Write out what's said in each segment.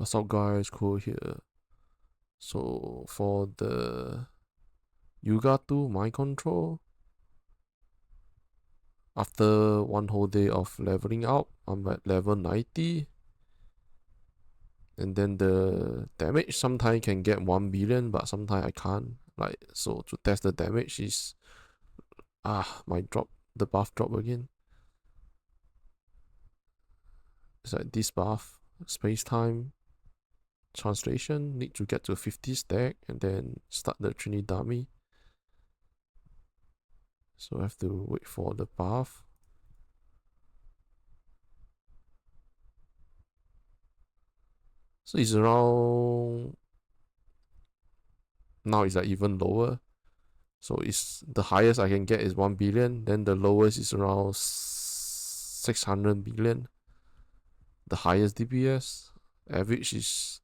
What's up guys, Cool here. So for the Youga2 mind control, after one whole day of leveling up, I'm at level 90. And then the damage sometimes can get 1 billion, but sometimes I can't. So to test the damage is the buff drop again. It's like this buff, space time translation, need to get to 50 stack and then start the Trini dummy. So I have to wait for the buff. So it's around, now it's like even lower. So it's the highest I can get is 1 billion, then the lowest is around 600 billion. The highest DPS average is,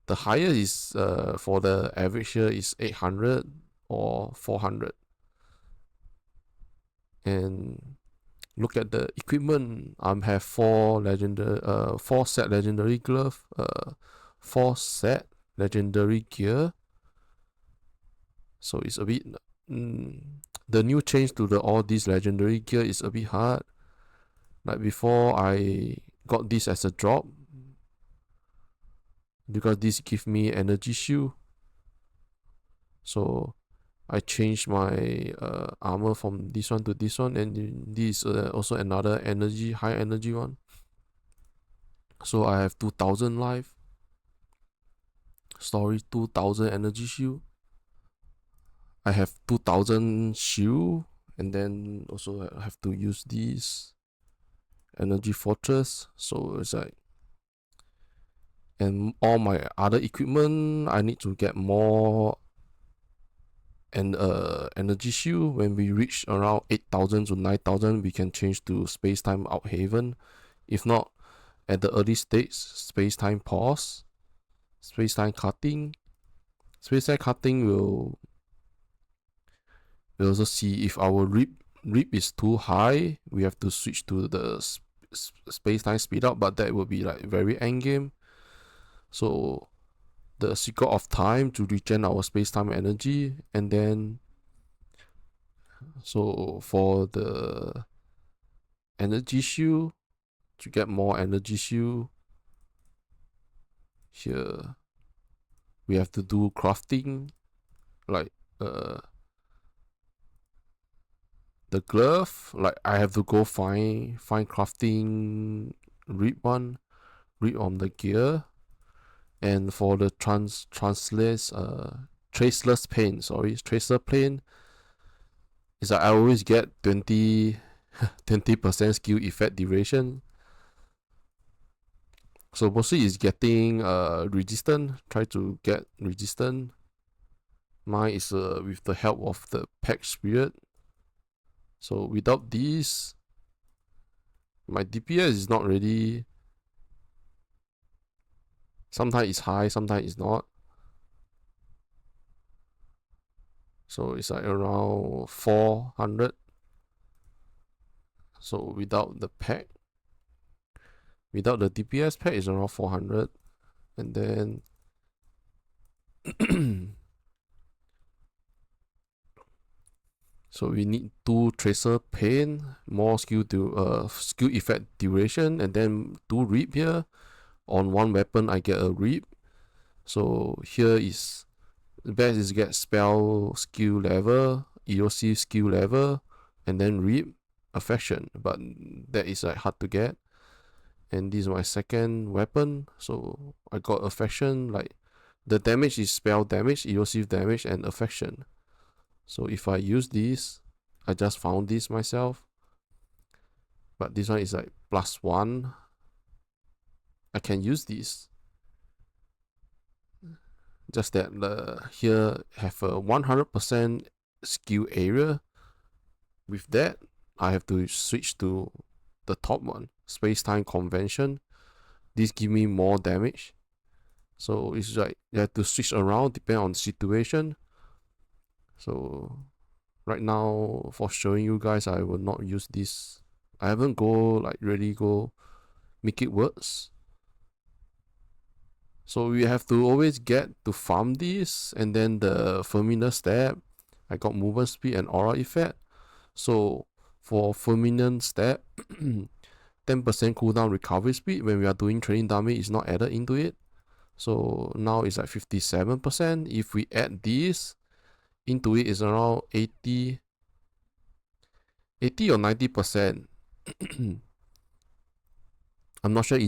the highest is for the average here is 800 or 400. And look at the equipment. I have 4 set legendary glove, 4 set legendary gear. So it's a bit the new change to all this legendary gear is a bit hard. Like before, I got this as a drop because this give me energy shield. So I changed my armor from this one to this one, and this is also another high energy one. So I have 2000 life, storage 2000 energy shield. I have 2000 shield, and then also I have to use this energy fortress. So it's like, and all my other equipment I need to get more and energy shield. When we reach around 8000 to 9000, we can change to space time out haven. If not, at the early stage, space time pause, space time cutting. Space time cutting will also see if our rip is too high. We have to switch to the space time speed up, but that will be like very end game. So the secret of time to regen our space time energy. And then so for the energy shield, to get more energy shield, here we have to do crafting, like the glove. Like I have to go find crafting read on the gear. And for the traceless plane, tracer plane, is that I always get 20% skill effect duration. So mostly is getting resistant. Try to get resistant. Mine is with the help of the pack spirit. So without this, my DPS is not really. Sometimes it's high, sometimes it's not. So it's like around 400. So without the pack, without the DPS pack, is around 400. And then so we need 2 tracer pain, more skill effect duration, and then 2 reap here. On one weapon I get a reap. So here is the best is get spell skill level, EOC skill level, and then reap affection, but that is like hard to get. And this is my second weapon, so I got affection. Like the damage is spell damage, EOC damage, and affection. So if I use this, I just found this myself, but this one is like +1. I can use this. Just that here have a 100% skill area. With that, I have to switch to the top one, space time convention. This give me more damage. So it's like you have to switch around depending on the situation. So right now, for showing you guys, I will not use this. I haven't really go make it worse. So we have to always get to farm this, and then the Firmina step, I got movement speed and aura effect. So for Firmina step, 10% cooldown recovery speed when we are doing training damage is not added into it. So now it's like 57%. If we add this into it, is around 80 or 90%. I'm not sure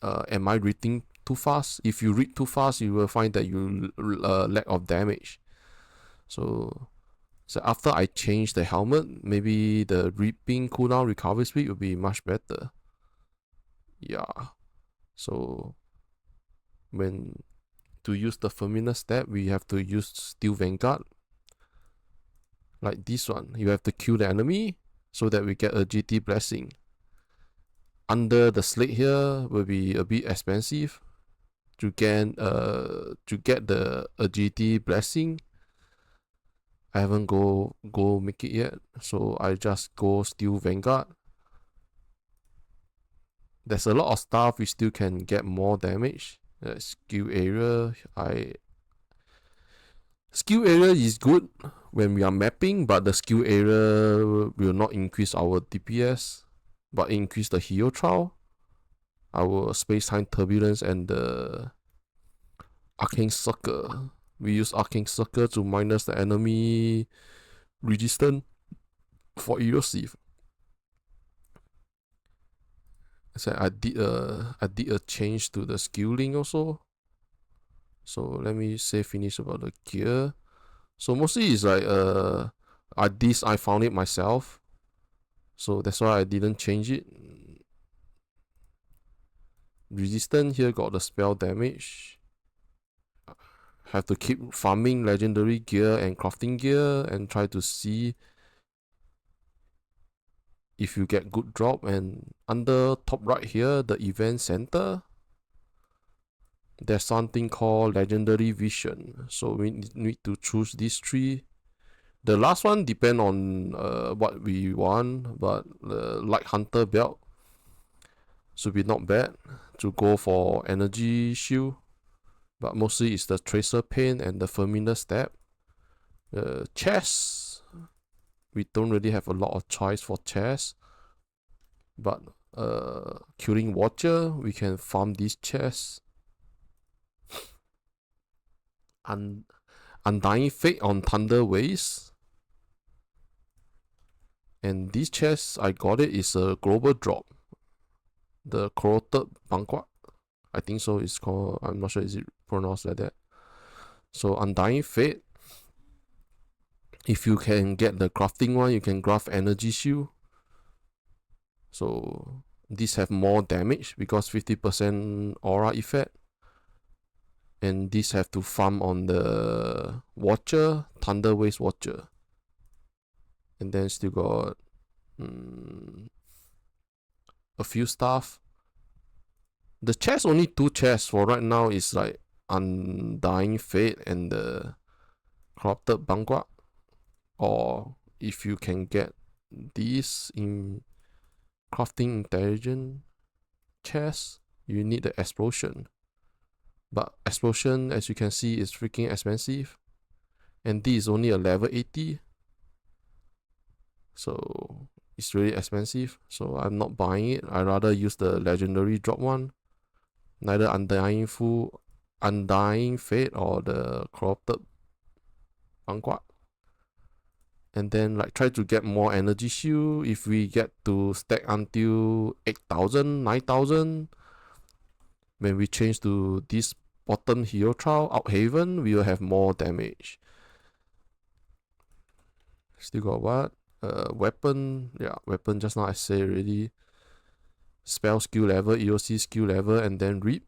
am I reading too fast. If you read too fast, you will find that you lack of damage. So after I change the helmet, maybe the reaping cooldown recovery speed will be much better. Yeah. So when to use the Firmina step, we have to use Steel Vanguard. Like this one, you have to kill the enemy so that we get a GT blessing. Under the slate here will be a bit expensive to get the agility blessing. I haven't go make it yet, so I just go Steel Vanguard. There's a lot of stuff we still can get more damage. Skill area, skill area is good when we are mapping, but the skill area will not increase our DPS, but increase the hero trial, our space-time turbulence, and the arcane circle. We use arcane circle to minus the enemy resistance for elusive. So I did a change to the skilling also. So let me say finish about the gear. So mostly it's like this I found it myself, so that's why I didn't change it. Resistance here got the spell damage. Have to keep farming legendary gear and crafting gear and try to see if you get good drop. And under top right here, the event center, there's something called legendary vision, so we need to choose these three. The last one depend on what we want, but the light hunter belt should be not bad to go for energy shield, but mostly it's the tracer pain and the Firmina step. Chest, we don't really have a lot of choice for chest, but killing watcher, we can farm these chests. Undying Fate on Thunder Waves, and these chests I got it is a global drop. The Corrupted Banquet, I think so it's called, I'm not sure is it pronounced like that. So Undying Fate, if you can get the crafting one, you can craft energy shield. So these have more damage because 50% aura effect. And these have to farm on the Watcher, Thunder Waves Watcher. And then still got a few stuff. The chest, only 2 chests for right now is like Undying Fate and the Corrupted Banquet. Or if you can get these in crafting intelligent chest, you need the explosion. But explosion, as you can see, is freaking expensive, and this is only a level 80, so it's really expensive. So I'm not buying it. I rather use the legendary drop one, neither Undying Fate or the Corrupted Banquet. And then like try to get more energy shield. If we get to stack until 8,000, 9,000, when we change to this bottom hero trial, Outhaven, we will have more damage. Still got what? Weapon. Yeah, weapon just now I say already. Spell skill level, EOC skill level, and then reap.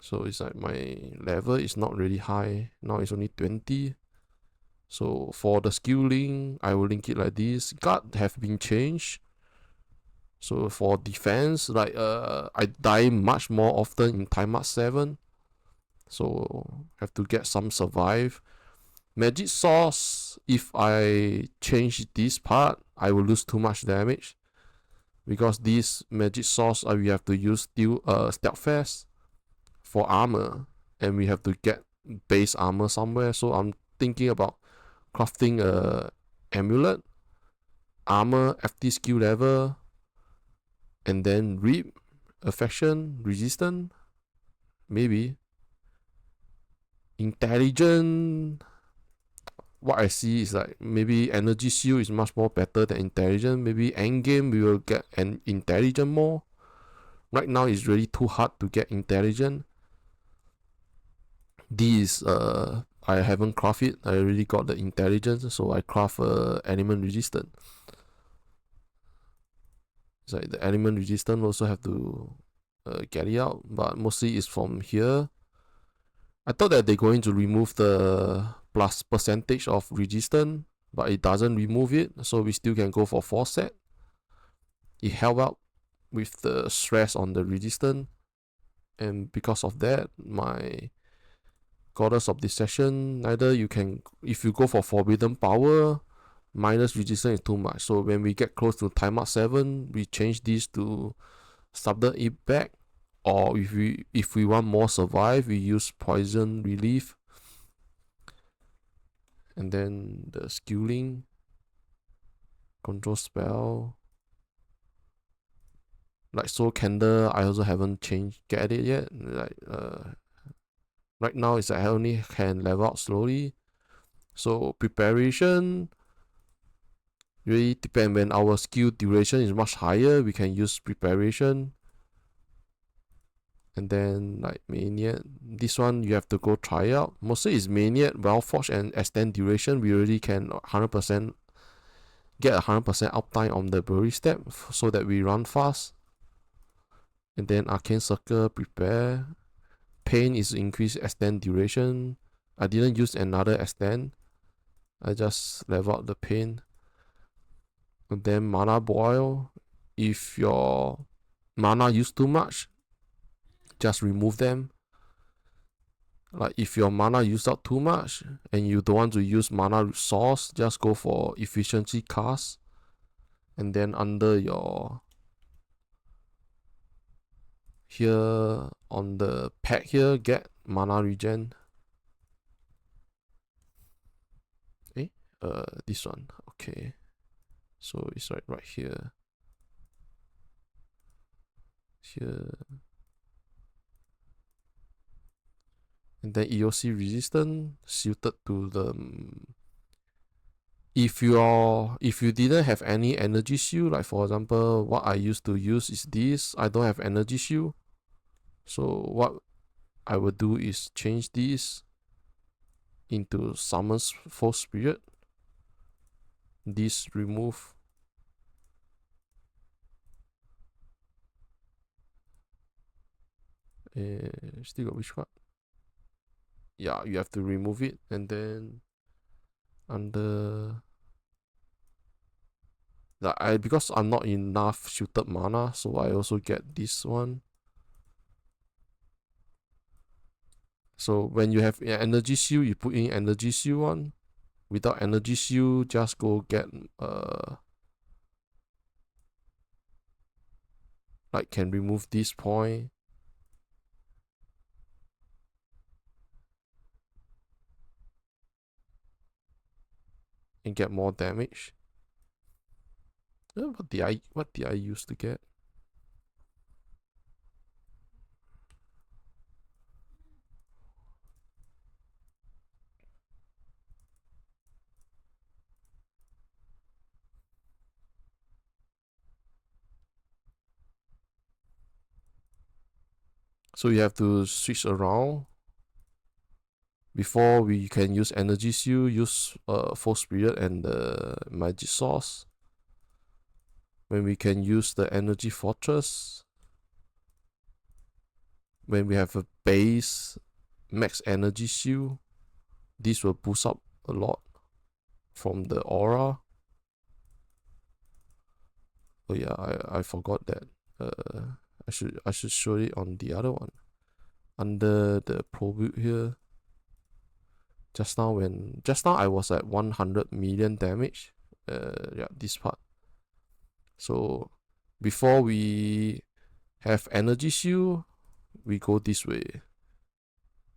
So it's like my level is not really high. Now it's only 20. So for the skill link, I will link it like this. Guard have been changed. So for defense, like I die much more often in time mark 7, so have to get some survive. Magic source, if I change this part, I will lose too much damage. because this magic source we have to use steadfast for armor, and we have to get base armor somewhere. So I'm thinking about crafting a amulet, armor, FT skill level, and then reap, affection, resistant, maybe intelligent. What I see is like maybe energy shield is much more better than intelligent. Maybe end game we will get an intelligent more. Right now it's really too hard to get intelligent. This I haven't craft it. I already got the intelligence, so I craft element resistant. It's like the element resistant also have to get it out, but mostly it's from here. I thought that they're going to remove the plus percentage of resistance, but it doesn't remove it, so we still can go for 4 set. It help out with the stress on the resistance, and because of that, my Goddess of Deception, neither you can, if you go for Forbidden Power, minus resistance is too much. So when we get close to timeout 7, we change this to subdue it back, or if we want more survive, we use poison relief. And then the skilling, control spell, like Soul Candle, I also haven't get it yet. Like right now it's like I only can level out slowly. So preparation really depend. When our skill duration is much higher, we can use preparation. And then like Maniac, this one you have to go try out. Mostly is Maniac, Wellforge, and extend duration. We already can 100% get 100% uptime on the brewery step so that we run fast. And then Arcane Circle, prepare. Pain is increase extend duration. I didn't use another extend. I just level out the pain. And then Mana Boil. If your mana use too much, just remove them. Like if your mana used up too much and you don't want to use mana resource, just go for efficiency cast. And then under your here on the pack here, get mana regen. This one, okay. So it's right here. And then EOC resistant suited to the if you didn't have any energy shield, like for example what I used to use is this, I don't have energy shield. So what I would do is change this into Summon's False Spirit. This remove. Still got which part? Yeah, you have to remove it, and then under that because I'm not enough shielded mana, so I also get this one. So when you have energy shield, you put in energy shield one. Without energy shield, just go get like can remove this point. And get more damage. What did I use to get? So you have to switch around. Before we can use energy shield, use False Spirit and the magic source. When we can use the energy fortress. When we have a base max energy shield, this will boost up a lot from the aura. Oh yeah, I forgot that. I should show it on the other one. Under the pro build here. Just now I was at 100 million damage. Yeah, this part. So before we have energy shield, we go this way.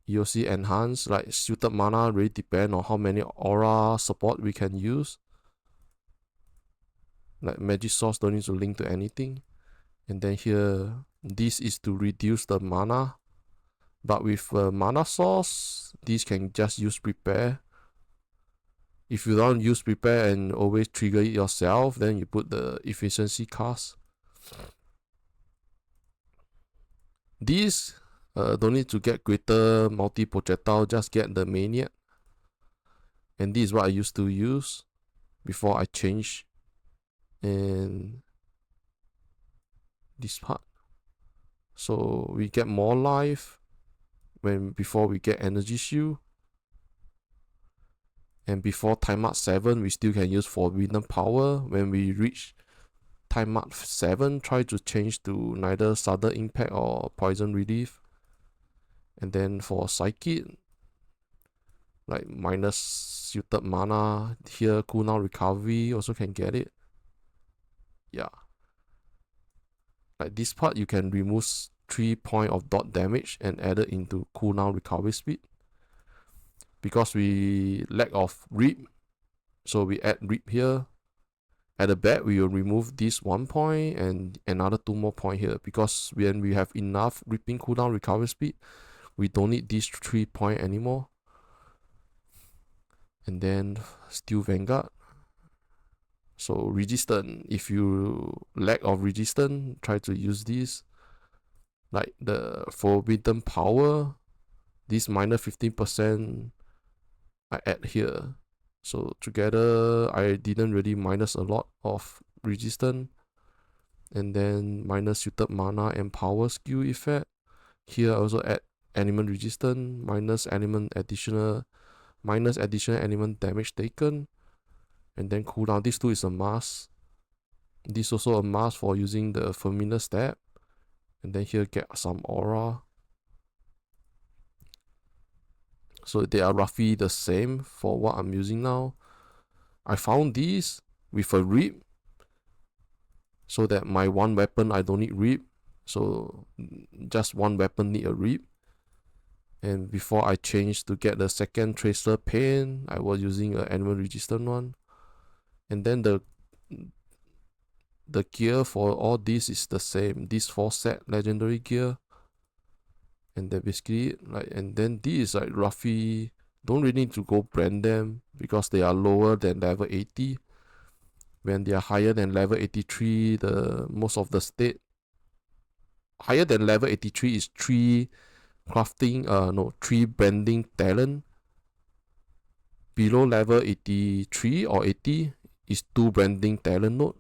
You'll see enhance, like suited mana really depend on how many aura support we can use. Like magic source don't need to link to anything. And then here, this is to reduce the mana. But with mana source, this can just use prepare. If you don't use prepare and always trigger it yourself, then you put the efficiency cast. These don't need to get greater multi-projectile, just get the maniac. And this is what I used to use before I change. And this part. So we get more life before we get energy shield. And before time mark 7, we still can use forbidden power. When we reach time mark 7, try to change to neither sudden impact or poison relief. And then for psychic, like minus suited mana, here cooldown recovery also can get it. Yeah. Like this part, you can remove 3 points of dot damage and add it into cooldown recovery speed. Because we lack of rip, so we add rip here. At the back, we will remove this 1 point and another 2 more points here. Because when we have enough ripping cooldown recovery speed, we don't need these 3 points anymore. And then Steel Vanguard. So resistance, if you lack of resistance, try to use this. Like the forbidden power, this minus 15% I add here. So together I didn't really minus a lot of resistance. And then minus suited mana and power skill effect. Here I also add element resistance, minus additional element damage taken. And then cooldown. This too is a mask. This also a mask for using the familiar step. And then here get some aura. So they are roughly the same for what I'm using now. I found these with a rip, so that my one weapon I don't need rip. So just one weapon need a rip. And before I changed to get the second tracer pain, I was using an animal resistant one. And then the gear for all this is the same. This 4 set legendary gear. And then basically, like, and then this is like roughly, don't really need to go brand them because they are lower than level 80. When they are higher than level 83, the most of the state higher than level 83 is 3 branding talent. Below level 83 or 80 is 2 branding talent node.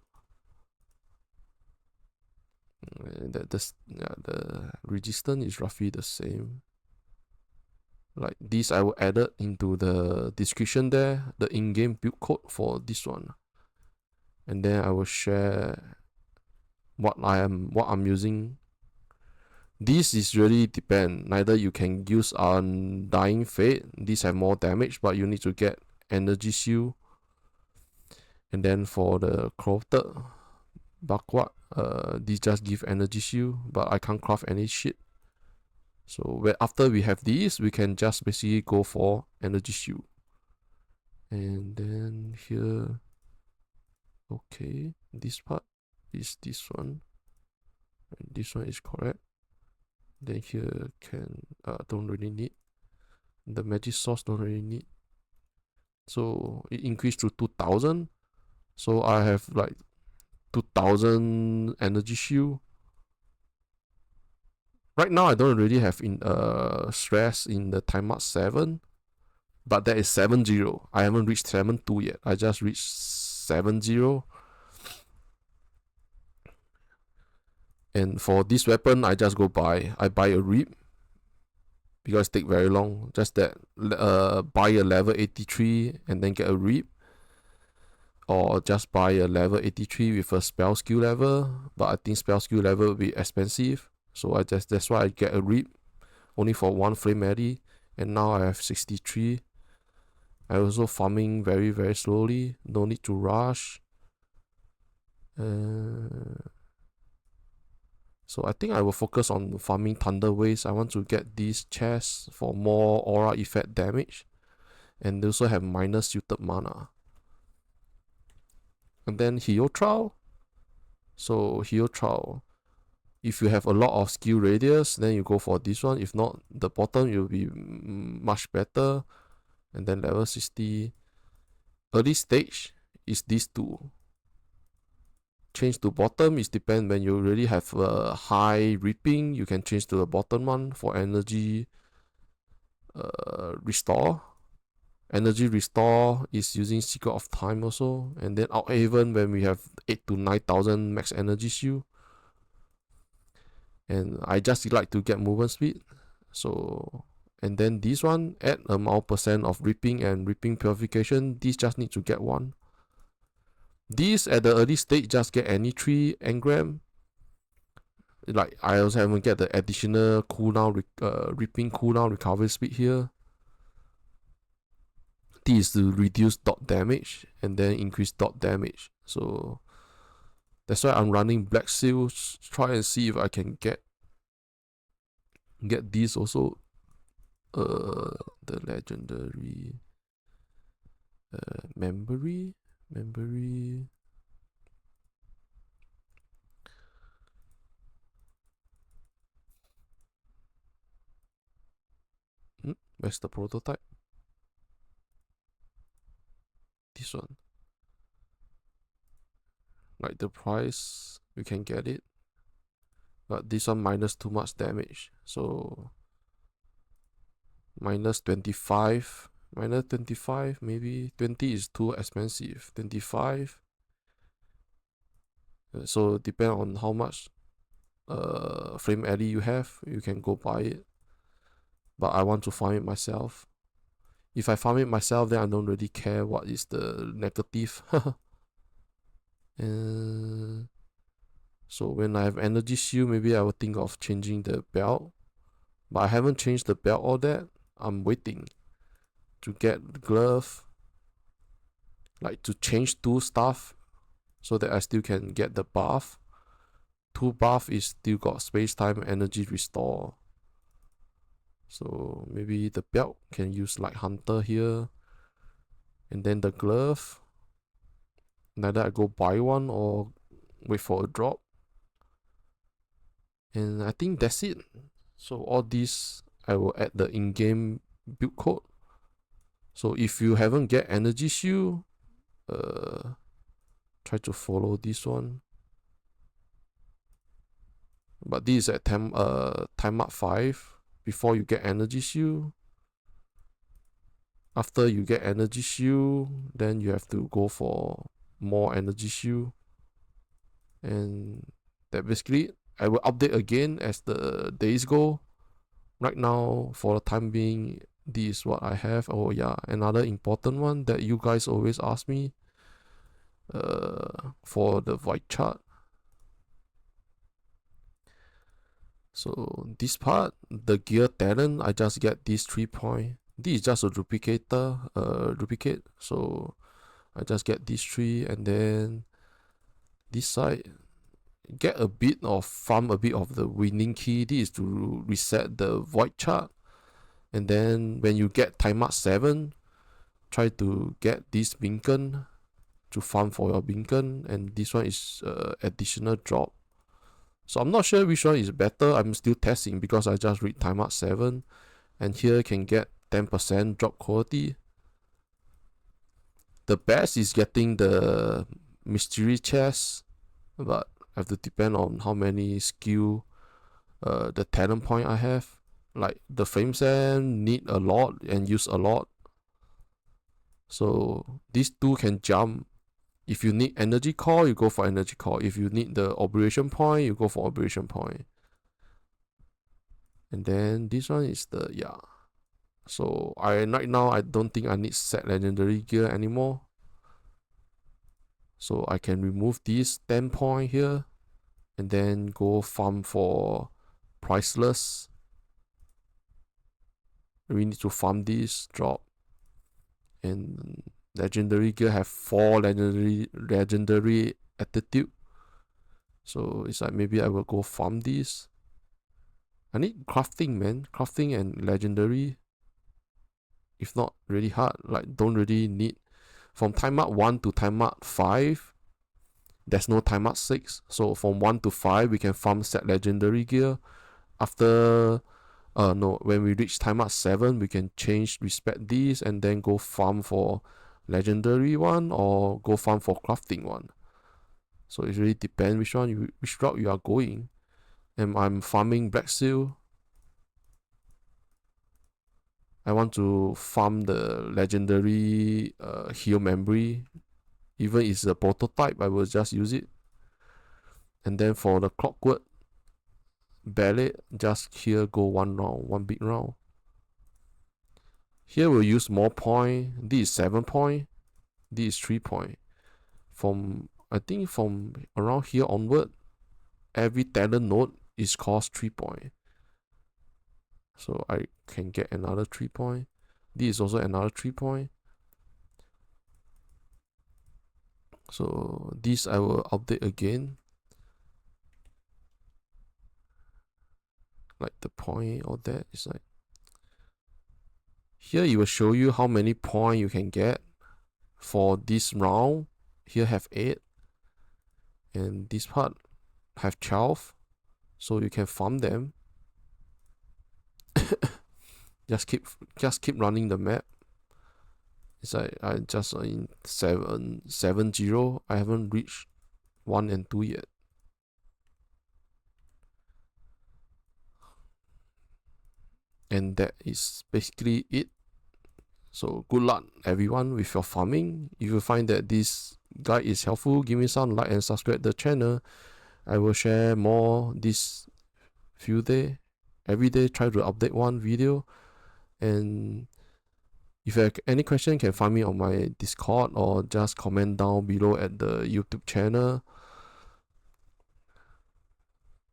The resistance is roughly the same. Like this, I will add it into the description there, the in-game build code for this one. And then I will share what I'm using. This is really depend. Neither you can use Undying Fate. These have more damage, but you need to get energy shield. And then for the crafted backward, these just give energy shield, but I can't craft any shit. So after we have these, we can just basically go for energy shield. And then here, okay, this part is this one, and this one is correct. Then here can don't really need the magic source, don't really need. So it increased to 2000. So I have like 2000 energy shield. Right now I don't really have stress in the time mark 7, but that is 7-0. I haven't reached 7-2 yet. I just reached 7-0. And for this weapon, I just go buy. I buy a rip because it take very long. Just that buy a level 83 and then get a rip, or just buy a level 83 with a spell skill level. But I think spell skill level will be expensive, so that's why I get a rip only for 1 flame eddy. And now I have 63. I also farming very, very slowly. No need to rush. So I think I will focus on farming Thunder Waves. I want to get these chests for more aura effect damage, and they also have minus suited mana. And then Hero Trial. So Hero Trial, if you have a lot of skill radius, then you go for this one. If not, the bottom will be much better. And then level 60. Early stage is these two. Change to bottom is depend when you really have a high reaping, you can change to the bottom one for energy restore. Energy restore is using Secret of Time also, and then Outhaven when we have 8 to 9,000 max energy shield. And I just like to get movement speed, so and then this one add amount percent of reaping and reaping purification. This just need to get one. This at the early stage just get any 3 engram. Like I also haven't get the additional cooldown reaping cooldown recovery speed here. This is to reduce dot damage and then increase dot damage. So that's why I'm running Black Seals. Try and see if I can get these also. The legendary memory. Where's the prototype? This one. Like the price, you can get it, but this one minus too much damage. So minus 25. Minus 25, maybe 20 is too expensive. 25. So depend on how much frame alley you have, you can go buy it. But I want to farm it myself. If I farm it myself, then I don't really care what is the negative. So when I have energy shield, maybe I will think of changing the belt. But I haven't changed the belt or that. I'm waiting to get the glove, like to change 2 stuff so that I still can get the buff. 2 buff is still got space time energy restore. So maybe the belt can use like Hunter here. And then the glove, neither I go buy one or wait for a drop. And I think that's it. So all these I will add the in-game build code. So if you haven't get energy shield, try to follow this one. But this is at time up 5 before you get energy shield. After you get energy shield, then you have to go for more energy shield. And that basically I will update again as the days go. Right now, for the time being, this is what I have. Oh yeah, another important one that you guys always ask me for the void chart. So this part, the gear talent, I just get this 3 point. This is just a duplicate. So I just get these 3, and then this side get a bit of farm, a bit of the winning key. This is to reset the void chart. And then when you get time up 7, try to get this beacon to farm for your beacon, and this one is additional drop. So I'm not sure which one is better. I'm still testing because I just read time up 7, and here can get 10% drop quality. The best is getting the mystery chest, but I have to depend on how many skill the talent point I have. Like the frame sand need a lot and use a lot. So these 2 can jump. If you need energy core, you go for energy core. If you need the operation point, you go for operation point. And then this one is the So right now I don't think I need set legendary gear anymore. So I can remove this 10 point here and then go farm for priceless. We need to farm this drop. And legendary gear have 4 legendary attitude. So it's like maybe I will go farm this. I need crafting, man. Crafting and legendary. If not, really hard. Like, don't really need. From time up 1 to time up 5, there's no time up 6. So from 1 to 5, we can farm set legendary gear. After, when we reach time up 7, we can change respect these and then go farm for legendary one or go farm for crafting one. So it really depends which route you are going. And I'm farming Black Seal. I want to farm the legendary heal memory. Even if it's a prototype, I will just use it. And then for the Clockwork Ballet, just here go one round, one big round. Here we'll use more point. This is 7 point. This is 3 point. I think from around here onward, every talent node is cost 3 point. So I can get another 3 point. This is also another 3 point. So this I will update again. Like the point or that is like here it will show you how many points you can get for this round. Here have 8 and this part have 12, so you can farm them. just keep running the map. It's like I just in 7-0. I haven't reached 1 and 2 yet. And that is basically it. So good luck everyone with your farming. If you find that this guide is helpful, give me some like and subscribe the channel. I will share more this few days. Every day try to update one video. And if you have any question, you can find me on my Discord or just comment down below at the YouTube channel.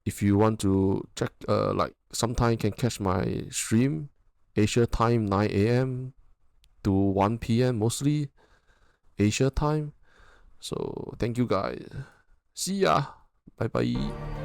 If you want to check, like sometime you can catch my stream, Asia time 9 AM to 1 PM mostly, Asia time. So thank you guys. See ya. Bye bye.